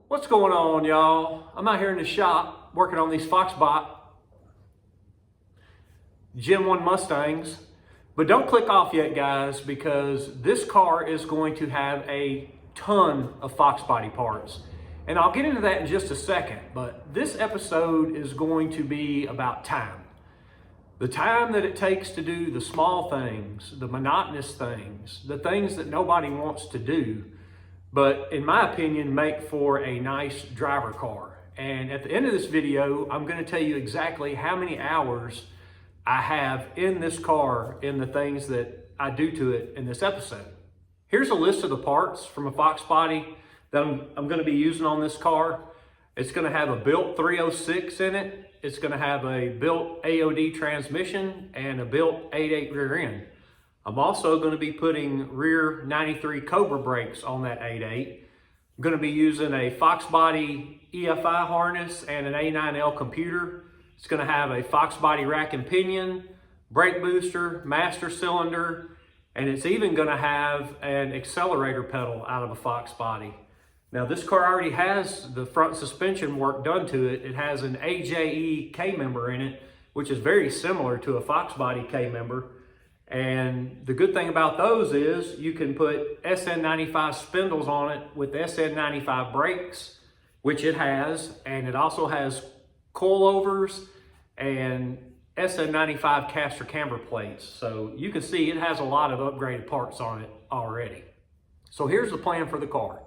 What's going on, y'all? I'm out here in the shop working on these foxbody Gen 1 Mustangs. But don't click off yet, guys, because this car is going to have a ton of foxbody parts. And I'll get into that in just a second, but this episode is going to be about time. The time that it takes to do the small things, the monotonous things, the things that nobody wants to do, but in my opinion, make for a nice driver car. And at the end of this video, I'm going to tell you exactly how many hours I have in this car in the things that I do to it in this episode. Here's a list of the parts from a foxbody that I'm going to be using on this car. It's going to have a built 306 in it. It's going to have a built AOD transmission and a built 8.8 rear end. I'm also going to be putting rear 93 Cobra brakes on that 8.8. I'm going to be using a foxbody EFI harness and an A9L computer. It's going to have a foxbody rack and pinion, brake booster, master cylinder, and it's even going to have an accelerator pedal out of a foxbody. Now this car already has the front suspension work done to it. It has an AJE K-member in it, which is very similar to a foxbody K-member. And the good thing about those is you can put SN95 spindles on it with SN95 brakes, which it has, and it also has coilovers and SN95 caster camber plates. So you can see it has a lot of upgraded parts on it already. So here's the plan for the car.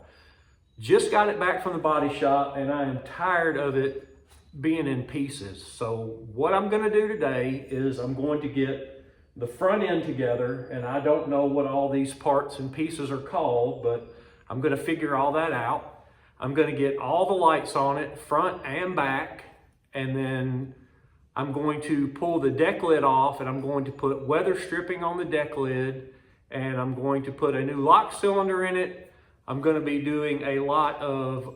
Just got it back from the body shop and I am tired of it being in pieces. So what I'm going to do today is I'm going to get the front end together, and I don't know what all these parts and pieces are called, but I'm going to figure all that out. I'm going to get all the lights on it, front and back, and then I'm going to pull the deck lid off, and I'm going to put weather stripping on the deck lid, and I'm going to put a new lock cylinder in it. I'm going to be doing a lot of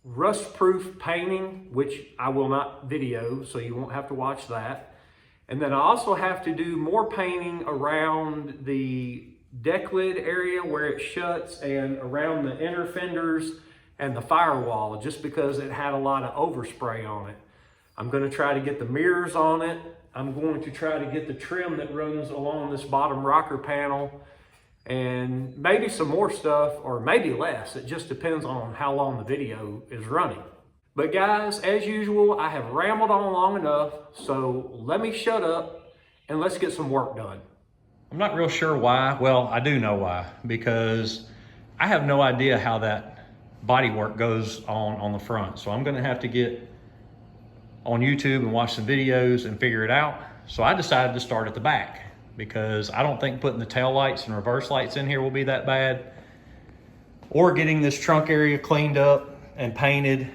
rust-proof painting, which I will not video, so you won't have to watch that. And then I also have to do more painting around the deck lid area where it shuts and around the inner fenders and the firewall, just because it had a lot of overspray on it. I'm going to try to get the mirrors on it. I'm going to try to get the trim that runs along this bottom rocker panel, and maybe some more stuff, or maybe less. It just depends on how long the video is running. But guys, as usual, I have rambled on long enough, so let me shut up and let's get some work done. I'm not real sure why. Well, I do know why, because I have no idea how that body work goes on the front. So I'm gonna have to get on YouTube and watch some videos and figure it out. So I decided to start at the back, because I don't think putting the tail lights and reverse lights in here will be that bad, or getting this trunk area cleaned up and painted.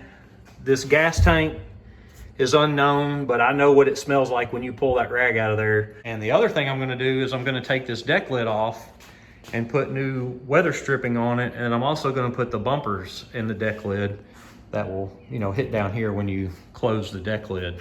This gas tank is unknown, but I know what it smells like when you pull that rag out of there. And the other thing I'm gonna do is I'm gonna take this deck lid off and put new weather stripping on it. And I'm also gonna put the bumpers in the deck lid that will, hit down here when you close the deck lid.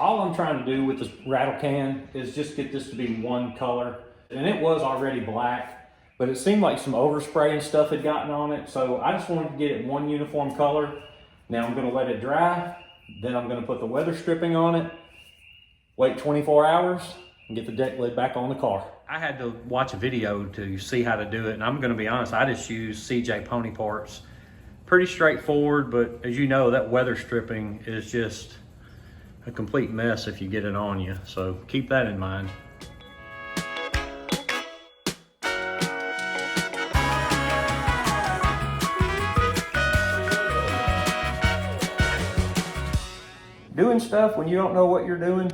All I'm trying to do with this rattle can is just get this to be one color. And it was already black, but it seemed like some overspray and stuff had gotten on it. So I just wanted to get it one uniform color. Now I'm gonna let it dry. Then I'm gonna put the weather stripping on it, wait 24 hours, and get the deck lid back on the car. I had to watch a video to see how to do it. And I'm gonna be honest, I just use CJ Pony parts. Pretty straightforward, but as you know, that weather stripping is just a complete mess if you get it on you. So keep that in mind. Doing stuff when you don't know what you're doing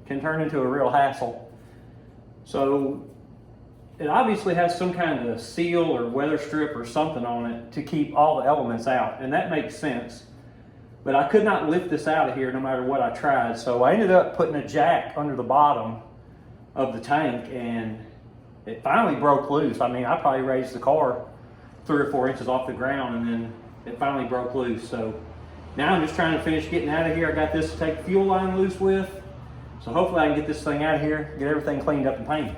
can turn into a real hassle. So it obviously has some kind of seal or weather strip or something on it to keep all the elements out, and that makes sense. But I could not lift this out of here no matter what I tried. So I ended up putting a jack under the bottom of the tank, and it finally broke loose. I mean, I probably raised the car 3 or 4 inches off the ground, and then it finally broke loose. So Now I'm just trying to finish getting out of here. I got this to take the fuel line loose with. So hopefully I can get this thing out of here, get everything cleaned up and painted.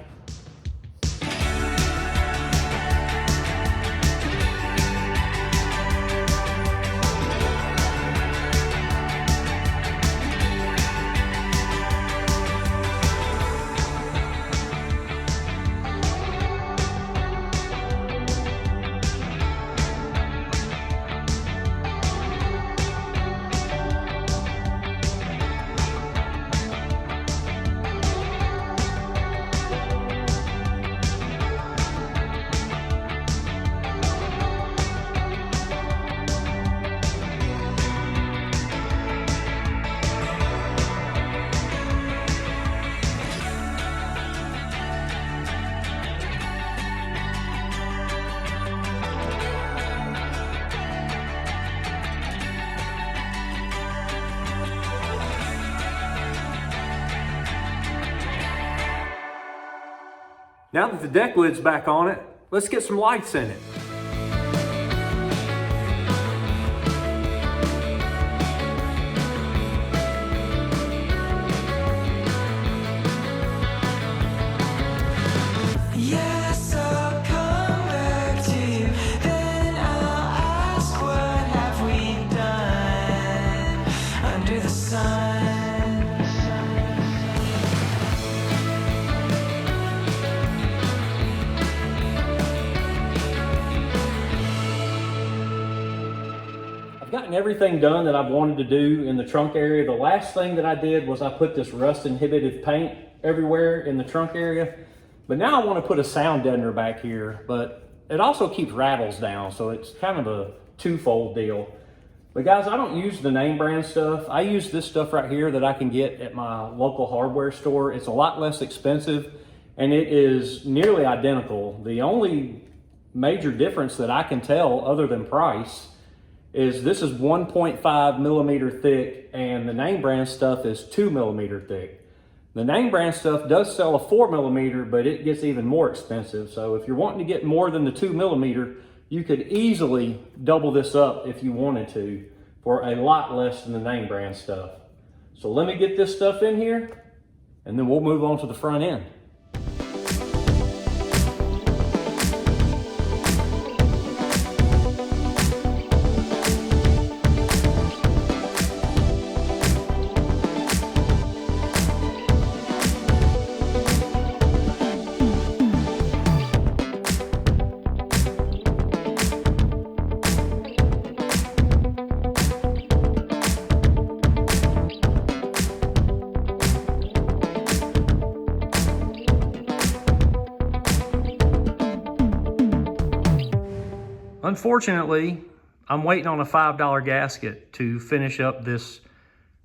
Now that the deck lid's back on it, let's get some lights in it. Yes, I'll come back to you, then I'll ask what have we done under the sun. I've gotten everything done that I've wanted to do in the trunk area. The last thing that I did was I put this rust inhibited paint everywhere in the trunk area. But now I want to put a sound deadener back here, but it also keeps rattles down, so it's kind of a twofold deal. But guys, I don't use the name brand stuff. I use this stuff right here that I can get at my local hardware store. It's a lot less expensive and it is nearly identical. The only major difference that I can tell other than price is this is 1.5 millimeter thick and the name brand stuff is 2 millimeter thick. The name brand stuff does sell a 4 millimeter, but it gets even more expensive. So if you're wanting to get more than the 2 millimeter, you could easily double this up if you wanted to for a lot less than the name brand stuff. So let me get this stuff in here and then we'll move on to the front end. Unfortunately, I'm waiting on a $5 gasket to finish up this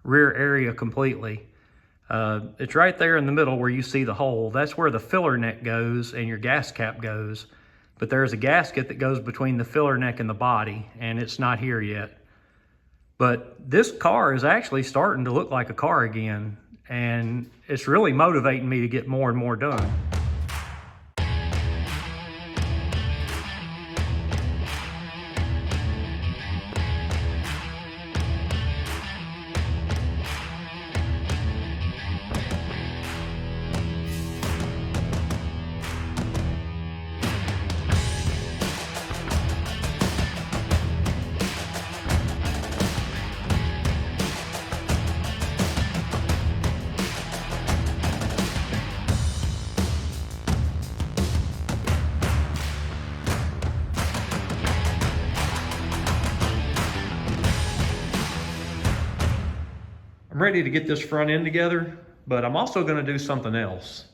rear area completely. It's right there in the middle where you see the hole. That's where the filler neck goes and your gas cap goes. But there's a gasket that goes between the filler neck and the body, and it's not here yet. But this car is actually starting to look like a car again, and it's really motivating me to get more and more done. I'm ready to get this front end together, but I'm also going to do something else.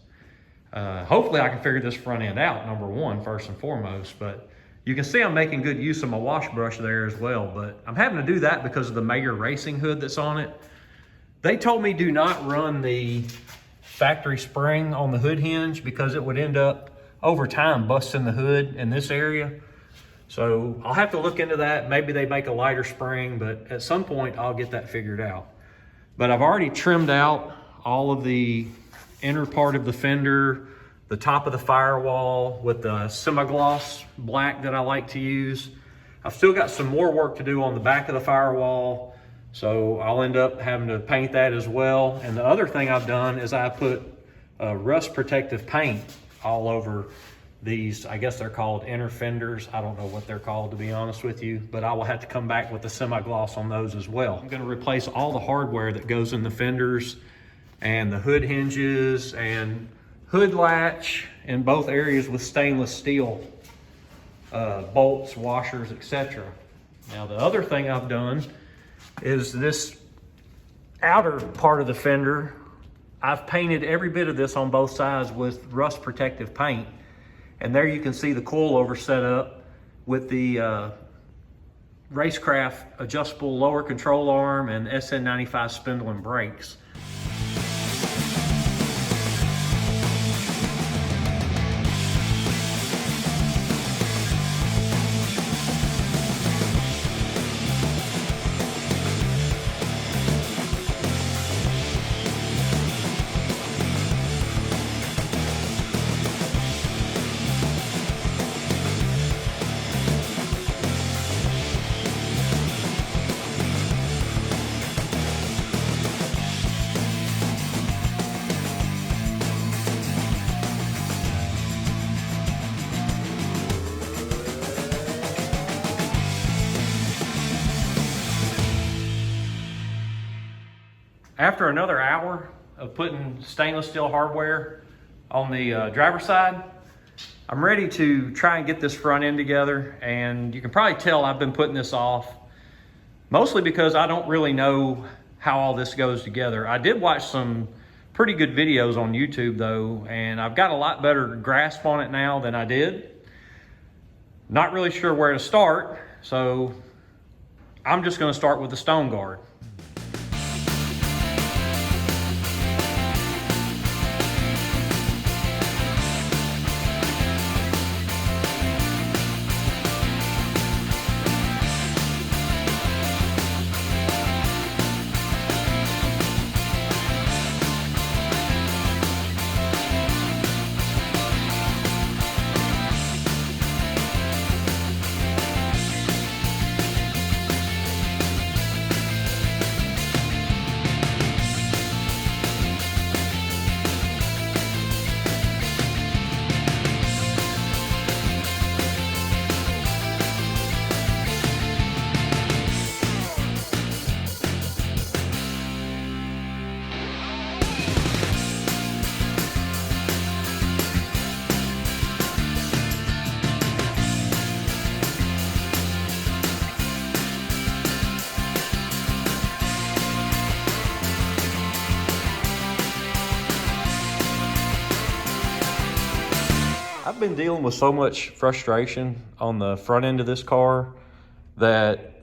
Hopefully I can figure this front end out, number one, first and foremost, but you can see I'm making good use of my wash brush there as well, but I'm having to do that because of the Mayer racing hood that's on it. They told me do not run the factory spring on the hood hinge because it would end up over time busting the hood in this area. So I'll have to look into that. Maybe they make a lighter spring, but at some point I'll get that figured out. But I've already trimmed out all of the inner part of the fender, the top of the firewall with the semi-gloss black that I like to use. I've still got some more work to do on the back of the firewall, So I'll end up having to paint that as well. And the other thing I've done is I put rust protective paint all over these, I guess they're called inner fenders. I don't know what they're called, to be honest with you, but I will have to come back with a semi-gloss on those as well. I'm gonna replace all the hardware that goes in the fenders and the hood hinges and hood latch in both areas with stainless steel bolts, washers, etc. Now the other thing I've done is this outer part of the fender. I've painted every bit of this on both sides with rust protective paint. And there you can see the coilover set up with the Racecraft adjustable lower control arm and SN95 spindle and brakes. After another hour of putting stainless steel hardware on the driver's side, I'm ready to try and get this front end together. And you can probably tell I've been putting this off, mostly because I don't really know how all this goes together. I did watch some pretty good videos on YouTube though, and I've got a lot better grasp on it now than I did. Not really sure where to start, so I'm just gonna start with the stone guard. I've been dealing with so much frustration on the front end of this car that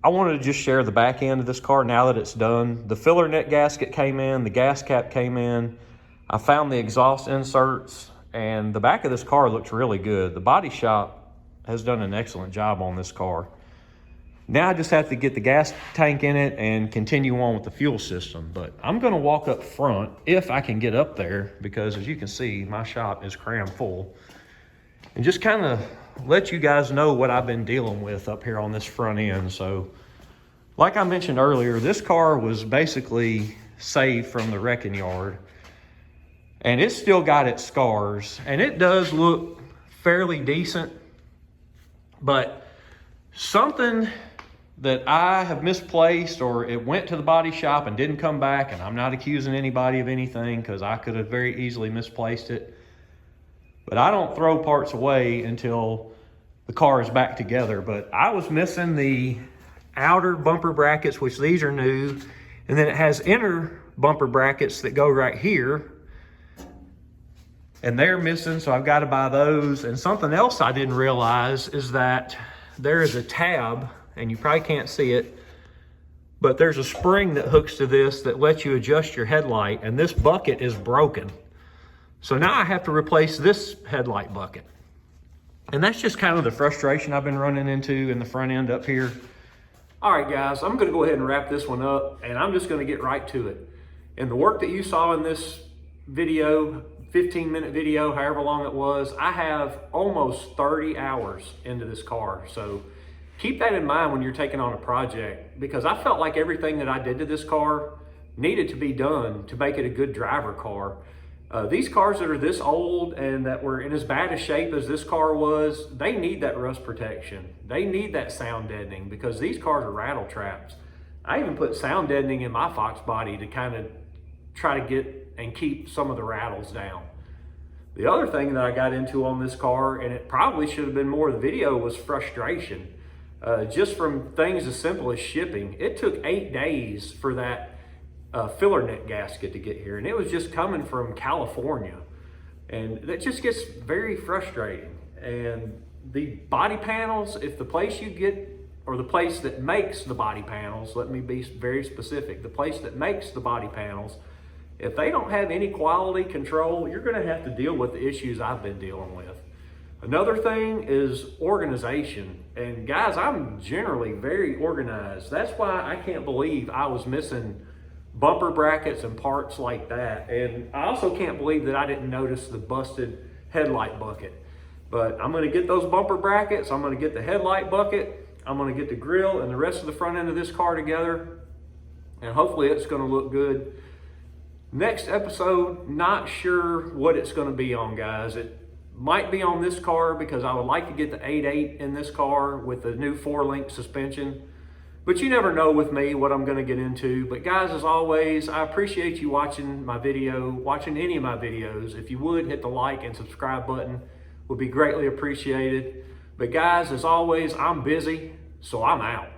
I wanted to just share the back end of this car now that it's done. The filler net gasket came in, the gas cap came in. I found the exhaust inserts, and the back of this car looks really good. The body shop has done an excellent job on this car. Now I just have to get the gas tank in it and continue on with the fuel system. But I'm gonna walk up front if I can get up there, because as you can see, my shop is crammed full, and just kind of let you guys know what I've been dealing with up here on this front end. So like I mentioned earlier, this car was basically saved from the wrecking yard, and it's still got its scars, and it does look fairly decent, but something that I have misplaced, or it went to the body shop and didn't come back, and I'm not accusing anybody of anything because I could have very easily misplaced it. But I don't throw parts away until the car is back together. But I was missing the outer bumper brackets, which these are new, and then it has inner bumper brackets that go right here, and they're missing, so I've got to buy those. And something else I didn't realize is that there is a tab, and you probably can't see it, but there's a spring that hooks to this that lets you adjust your headlight, and this bucket is broken. So now I have to replace this headlight bucket. And that's just kind of the frustration I've been running into in the front end up here. All right, guys, I'm gonna go ahead and wrap this one up, and I'm just gonna get right to it. And the work that you saw in this video, 15-minute video, however long it was, I have almost 30 hours into this car. So Keep that in mind when you're taking on a project, because I felt like everything that I did to this car needed to be done to make it a good driver car. These cars that are this old and that were in as bad a shape as this car was, they need that rust protection. They need that sound deadening, because these cars are rattle traps. I even put sound deadening in my foxbody to kind of try to get and keep some of the rattles down. The other thing that I got into on this car, and it probably should have been more of the video, was frustration. Just from things as simple as shipping. It took 8 days for that filler neck gasket to get here, and it was just coming from California, and that just gets very frustrating. And the body panels, if the place you get, or the place that makes the body panels, let me be very specific, the place that makes the body panels, if they don't have any quality control, you're going to have to deal with the issues I've been dealing with. Another thing is organization. And guys, I'm generally very organized. That's why I can't believe I was missing bumper brackets and parts like that. And I also can't believe that I didn't notice the busted headlight bucket. But I'm going to get those bumper brackets, I'm going to get the headlight bucket, I'm going to get the grill and the rest of the front end of this car together, and hopefully it's going to look good. Next episode, not sure what it's going to be on, guys. It might be on this car, because I would like to get the 8.8 in this car with the new 4-link suspension. But you never know with me what I'm going to get into. But guys, as always, I appreciate you watching my video, watching any of my videos. If you would, hit the like and subscribe button, would be greatly appreciated. But guys, as always, I'm busy, so I'm out.